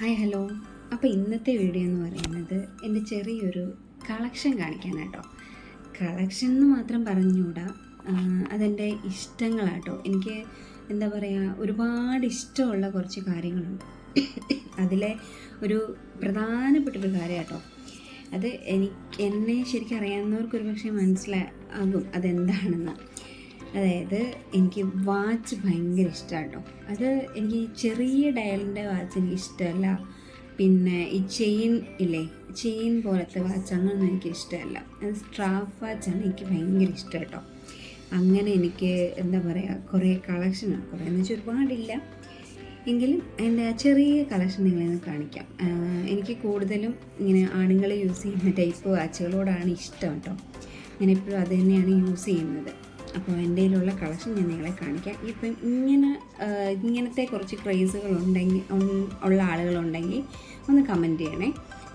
Hi hello. അപ്പോൾ ഇന്നത്തെ video എന്ന് പറയുന്നത് എൻ്റെ ചെറിയൊരു കളക്ഷൻ കാണിക്കാനാട്ടോ. കളക്ഷൻ എന്ന് മാത്രം പറഞ്ഞുകൂടാ, അതെൻ്റെ ഇഷ്ടങ്ങളാട്ടോ. എനിക്ക് എന്താ പറയുക, ഒരുപാട് ഇഷ്ടമുള്ള കുറച്ച് കാര്യങ്ങളുണ്ട്. അതിലെ ഒരു പ്രധാനപ്പെട്ടൊരു കാര്യമാട്ടോ. അത് എന്നെ ശരിക്കും അറിയാവുന്നവർക്ക് ഒരു പക്ഷേ മനസ്സിലാകും അതെന്താണെന്ന്. അതായത് എനിക്ക് വാച്ച് ഭയങ്കര ഇഷ്ടമാണ് കേട്ടോ. അത് എനിക്ക് ചെറിയ ഡയലിൻ്റെ വാച്ച് എനിക്ക് ഇഷ്ടമല്ല. പിന്നെ ഈ ചെയിൻ ഇല്ലേ, ചെയിൻ പോലത്തെ വാച്ച് അങ്ങനൊന്നും എനിക്ക് ഇഷ്ടമല്ല. അത് സ്ട്രാപ്പ് വാച്ചാണ് എനിക്ക് ഭയങ്കര ഇഷ്ടം കേട്ടോ. അങ്ങനെ എനിക്ക് എന്താ പറയുക, കുറേ കളക്ഷനാണ്. കുറേ എന്ന് വെച്ചാൽ ഒരുപാടില്ല, എങ്കിലും എൻ്റെ ചെറിയ കളക്ഷൻ നിങ്ങളെ കാണിക്കാം. എനിക്ക് കൂടുതലും ഇങ്ങനെ ആണുങ്ങൾ യൂസ് ചെയ്യുന്ന ടൈപ്പ് വാച്ചുകളോടാണ് ഇഷ്ടം കേട്ടോ. ഞാൻ എപ്പോഴും അത് തന്നെയാണ് യൂസ് ചെയ്യുന്നത്. അപ്പോൾ എൻ്റെ കയ്യിലുള്ള കളക്ഷൻ ഞാൻ നിങ്ങളെ കാണിക്കാം. ഇപ്പം ഇങ്ങനത്തെ കുറച്ച് ക്രേസുകൾ ഉള്ള ആളുകളുണ്ടെങ്കിൽ ഒന്ന് കമൻറ്റ് ചെയ്യണേ,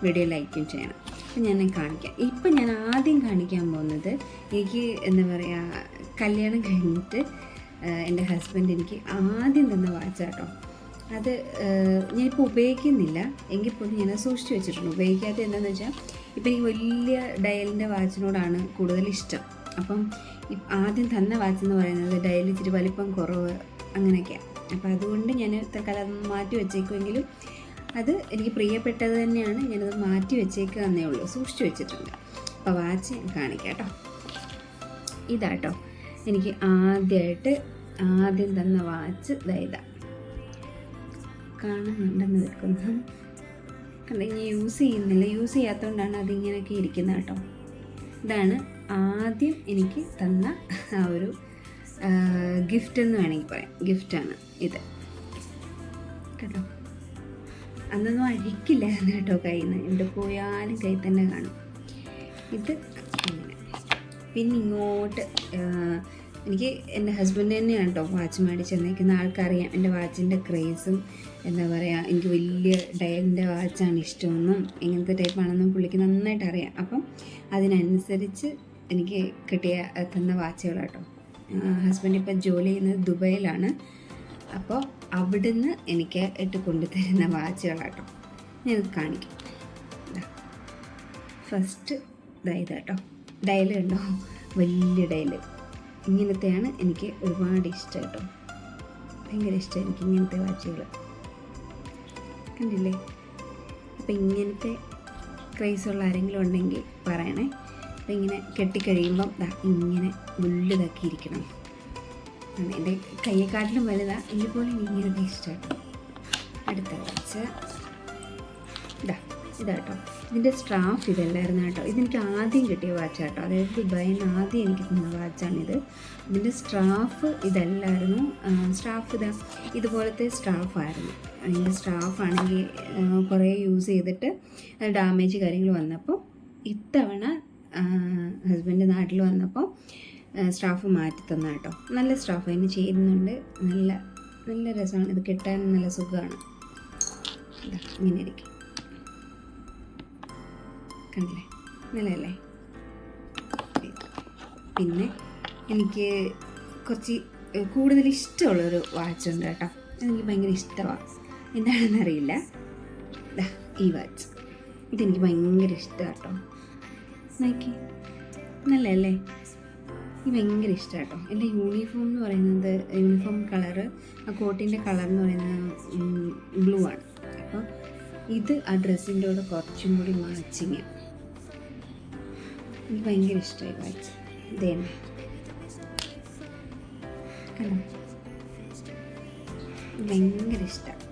വീഡിയോ ലൈക്കും ചെയ്യണം. അപ്പം ഞാൻ കാണിക്കാം. ഇപ്പം ഞാൻ ആദ്യം കാണിക്കാൻ പോകുന്നത്, എനിക്ക് എന്താ പറയുക, കല്യാണം കഴിഞ്ഞിട്ട് എൻ്റെ ഹസ്ബൻഡ് എനിക്ക് ആദ്യം തന്ന വാച്ചാട്ടോ. അത് ഞാനിപ്പോൾ ഉപയോഗിക്കുന്നില്ല, എങ്കിൽ പോലും ഞാൻ സൂക്ഷിച്ച് വെച്ചിട്ടുണ്ട്. ഉപയോഗിക്കാത്ത എന്താണെന്ന് വെച്ചാൽ, ഇപ്പം എനിക്ക് വലിയ ഡയലിൻ്റെ വാച്ചിനോടാണ് കൂടുതൽ ഇഷ്ടം. അപ്പം ആദ്യം തന്ന വാച്ച് എന്ന് പറയുന്നത് ഡയൽ ഇച്ചിരി വലിപ്പം കുറവ് അങ്ങനെയൊക്കെയാണ്. അപ്പോൾ അതുകൊണ്ട് ഞാൻ തൽക്കാലം അതൊന്ന് മാറ്റി വെച്ചേക്കുമെങ്കിലും അത് എനിക്ക് പ്രിയപ്പെട്ടത് തന്നെയാണ്. ഞാനത് മാറ്റി വെച്ചേക്കുക എന്നേ ഉള്ളൂ, സൂക്ഷിച്ച് വെച്ചിട്ടുണ്ട്. അപ്പോൾ വാച്ച് ഞാൻ കാണിക്കാം കേട്ടോ. ഇതാട്ടോ എനിക്ക് ആദ്യം തന്ന വാച്ച്. ഇതാ കാണുന്നുണ്ടെന്ന് വെക്കുന്നു, കണ്ടെങ്കിൽ യൂസ് ചെയ്യുന്നില്ല. യൂസ് ചെയ്യാത്തതുകൊണ്ടാണ് അതിങ്ങനെയൊക്കെ ഇരിക്കുന്നത് കേട്ടോ. ഇതാണ് ആദ്യം എനിക്ക് തന്ന ആ ഒരു ഗിഫ്റ്റ് എന്ന് വേണമെങ്കിൽ പറയാം. ഗിഫ്റ്റാണ് ഇത് കേട്ടോ. അന്നൊന്നും അഴിക്കില്ലായിരുന്നു കേട്ടോ കയ്യിൽ നിന്ന്, എവിടെ പോയാലും കയ്യിൽ തന്നെ കാണും. ഇത് അങ്ങനെ. പിന്നെ ഇങ്ങോട്ട് എനിക്ക് എൻ്റെ ഹസ്ബൻഡ് തന്നെയാണ് കേട്ടോ വാച്ച് മേടിച്ച് തന്നേക്കുന്ന. ആൾക്കറിയാം എൻ്റെ വാച്ചിൻ്റെ ക്രേസും. എന്താ പറയുക, എനിക്ക് വലിയ ഡയലിൻ്റെ വാച്ചാണ് ഇഷ്ടമെന്നും എങ്ങനത്തെ ടൈപ്പാണെന്നും പുള്ളിക്ക് നന്നായിട്ട് അറിയാം. അപ്പം അതിനനുസരിച്ച് എനിക്ക് തന്ന വാച്ചുകളാട്ടോ. ഹസ്ബൻഡ് ഇപ്പം ജോലി ചെയ്യുന്നത് ദുബൈയിലാണ്. അപ്പോൾ അവിടുന്ന് എനിക്ക് ഇട്ട് കൊണ്ടുതരുന്ന വാച്ചുകളാട്ടോ. ഞാനത് കാണിക്കാം. ഫസ്റ്റ് ഇതാട്ടോ, ഡയൽ കണ്ടോ, വലിയ ഡയല്. ഇങ്ങനത്തെയാണ് എനിക്ക് ഒരുപാട് ഇഷ്ടം കേട്ടോ. ഭയങ്കര ഇഷ്ടം എനിക്ക് ഇങ്ങനത്തെ വാച്ചുകൾ, കണ്ടില്ലേ. അപ്പം ഇങ്ങനത്തെ ക്രേസുള്ള ആരെങ്കിലും ഉണ്ടെങ്കിൽ പറയണേ. അപ്പം ഇങ്ങനെ കെട്ടിക്കഴിയുമ്പം ഇങ്ങനെ വലുതാക്കി ഇരിക്കണം. എൻ്റെ കയ്യെക്കാട്ടിലും വലുതാണ്, എങ്കിൽ പോലും ഇങ്ങനത്തെ ഇഷ്ടമാട്ടോ. അടുത്ത വാച്ച് ഇതാട്ടോ. ഇതിൻ്റെ സ്ട്രാഫ് ഇതല്ലായിരുന്നു കേട്ടോ. ഇതെനിക്ക് ആദ്യം കിട്ടിയ വാച്ചാട്ടോ. അതായത് ദുബായിൽ നിന്ന് ആദ്യം എനിക്ക് തന്ന വാച്ചാണിത്. ഇതിൻ്റെ സ്ട്രാഫ് ഇതല്ലായിരുന്നു. സ്ട്രാഫ് ഇതുപോലത്തെ സ്ട്രാഫായിരുന്നു. അതിൻ്റെ സ്ട്രാഫാണെങ്കിൽ കുറേ യൂസ് ചെയ്തിട്ട് ഡാമേജ് കാര്യങ്ങൾ വന്നപ്പോൾ ഇത്തവണ ഹസ്ബൻഡ് നാട്ടിൽ വന്നപ്പോൾ സ്ട്രാഫ് മാറ്റി തന്ന കേട്ടോ. നല്ല സ്ട്രാഫ് അതിന് ചേരുന്നുണ്ട്. നല്ല നല്ല രസമാണ് ഇത്, കിട്ടാൻ നല്ല സുഖമാണ്. ഇങ്ങനെ ഇരിക്കും, കണ്ടില്ലേ, നല്ലതല്ലേ. പിന്നെ എനിക്ക് കുറച്ച് കൂടുതൽ ഇഷ്ടമുള്ളൊരു വാച്ചുണ്ട് കേട്ടോ. അതെനിക്ക് ഭയങ്കര ഇഷ്ടമാണ്, എന്താണെന്നറിയില്ല. ഈ വാച്ച് ഇതെനിക്ക് ഭയങ്കര ഇഷ്ടമാണ് കേട്ടോ. നോക്കി, നല്ലതല്ലേ. എനിക്ക് ഭയങ്കര ഇഷ്ടമാണ് കേട്ടോ. എൻ്റെ യൂണിഫോം എന്ന് പറയുന്നത്, യൂണിഫോം കളറ്, ആ കോട്ടിൻ്റെ കളർ എന്ന് പറയുന്നത് ബ്ലൂ ആണ്. അപ്പോൾ ഇത് ആ ഡ്രസ്സിൻ്റെ കൂടെ കുറച്ചും കൂടി മാച്ചിങ്. എനിക്ക് ഭയങ്കര ഇഷ്ടമായി വാച്ച്. ഇത് തന്നെ കണ്ടോ, ഭയങ്കര ഇഷ്ടമാണ്.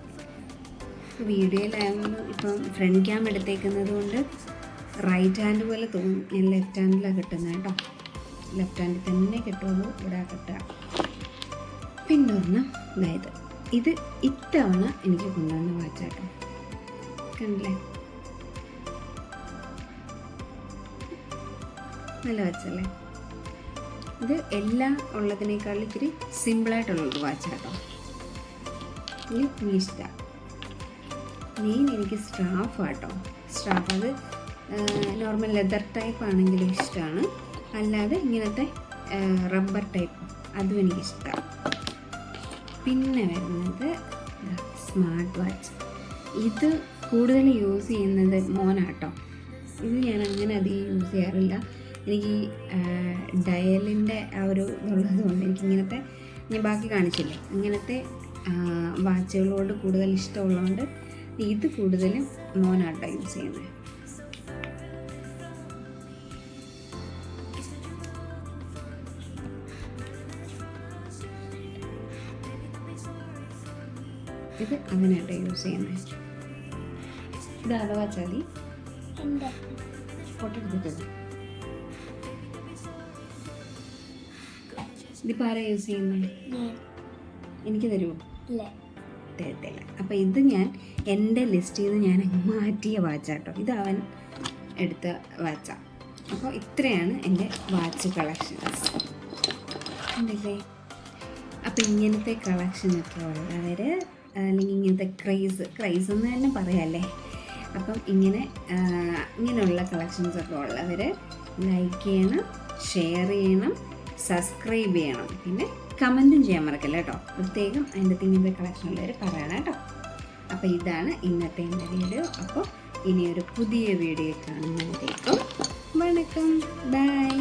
വീഡിയോയിലാകുമ്പോൾ ഇപ്പം ഫ്രണ്ട് ക്യാം എടുത്തേക്കുന്നത് കൊണ്ട് റൈറ്റ് ഹാൻഡ് പോലെ തോന്നും. ഞാൻ ലെഫ്റ്റ് ഹാൻഡിലാണ് കിട്ടുന്നത് കേട്ടോ. ലെഫ്റ്റ് ഹാൻഡിൽ തന്നെ കിട്ടുള്ളൂ, ഇവിടെ കിട്ടുക. പിന്നെ ഒരെണ്ണം ഇത് ഇത്തവണ എനിക്ക് കൊണ്ടുവന്ന വാച്ചാട്ടോ. കണ്ടില്ലേ, നല്ല വാച്ചല്ലേ. ഇത് എല്ലാം ഉള്ളതിനേക്കാളും ഇത്തിരി സിമ്പിളായിട്ടുള്ളൊരു വാച്ചാട്ടോ. എനിക്ക് ഇഷ്ടമാണ്. എനിക്ക് സ്ട്രാഫ് ആട്ടോ. സ്ട്രാഫ് അത് നോർമൽ ലെതർ ടൈപ്പ് ആണെങ്കിലും ഇഷ്ടമാണ്, അല്ലാതെ ഇങ്ങനത്തെ റബ്ബർ ടൈപ്പ് അതും എനിക്കിഷ്ടമാണ്. പിന്നെ വരുന്നത് സ്മാർട്ട് വാച്ച്. ഇത് കൂടുതൽ യൂസ് ചെയ്യുന്നത് മോനാട്ടോ. ഇത് ഞാൻ അങ്ങനെ അധികം യൂസ് ചെയ്യാറില്ല. എനിക്ക് ഡയലിൻ്റെ ആ ഒരു ഇതുള്ളത് കൊണ്ട് എനിക്കിങ്ങനത്തെ, ഞാൻ ബാക്കി കാണിച്ചില്ലേ, അങ്ങനത്തെ വാച്ചുകളോട് കൂടുതൽ ഇഷ്ടമുള്ളതുകൊണ്ട് ഇത് കൂടുതലും മോനാട്ടോ യൂസ് ചെയ്യുന്നത്. ഇത് അങ്ങനെയാട്ടോ യൂസ് ചെയ്യുന്നത്. ഇത് അഥവാ ചതി ഫോട്ടോ എടുത്തിട്ടില്ല. ഇതിപ്പോൾ ആരാ യൂസ് ചെയ്യുന്നത്? എനിക്ക് തരുമോ? തരത്തില്ല. അപ്പോൾ ഇത് ഞാൻ എൻ്റെ ലിസ്റ്റിൽ നിന്ന് ഞാൻ മാറ്റിയ വാച്ചാട്ടോ. ഇത് അവൻ എടുത്ത വാച്ചാണ്. അപ്പോൾ ഇത്രയാണ് എൻ്റെ വാച്ച് കളക്ഷൻസ് ഉണ്ടല്ലേ. അപ്പോൾ ഇങ്ങനത്തെ കളക്ഷനൊക്കെ ഉള്ളവർ, അല്ലെങ്കിൽ ഇങ്ങനത്തെ ക്രൈസ് എന്ന് തന്നെ പറയാമല്ലേ. അപ്പം ഇങ്ങനെയുള്ള കളക്ഷൻസൊക്കെ ഉള്ളവർ ലൈക്ക് ചെയ്യണം, ഷെയർ ചെയ്യണം, സബ്സ്ക്രൈബ് ചെയ്യണം, പിന്നെ കമൻറ്റും ചെയ്യാൻ മറക്കല്ല കേട്ടോ. പ്രത്യേകം അതിൻ്റെ ഇങ്ങനത്തെ കളക്ഷൻ ഉള്ളവർ പറയണം കേട്ടോ. അപ്പോൾ ഇതാണ് ഇന്നത്തെ എൻ്റെ വീഡിയോ. അപ്പോൾ ഇനിയൊരു പുതിയ വീഡിയോ കാണുന്നതിലേക്കും വണക്കം, ബൈ.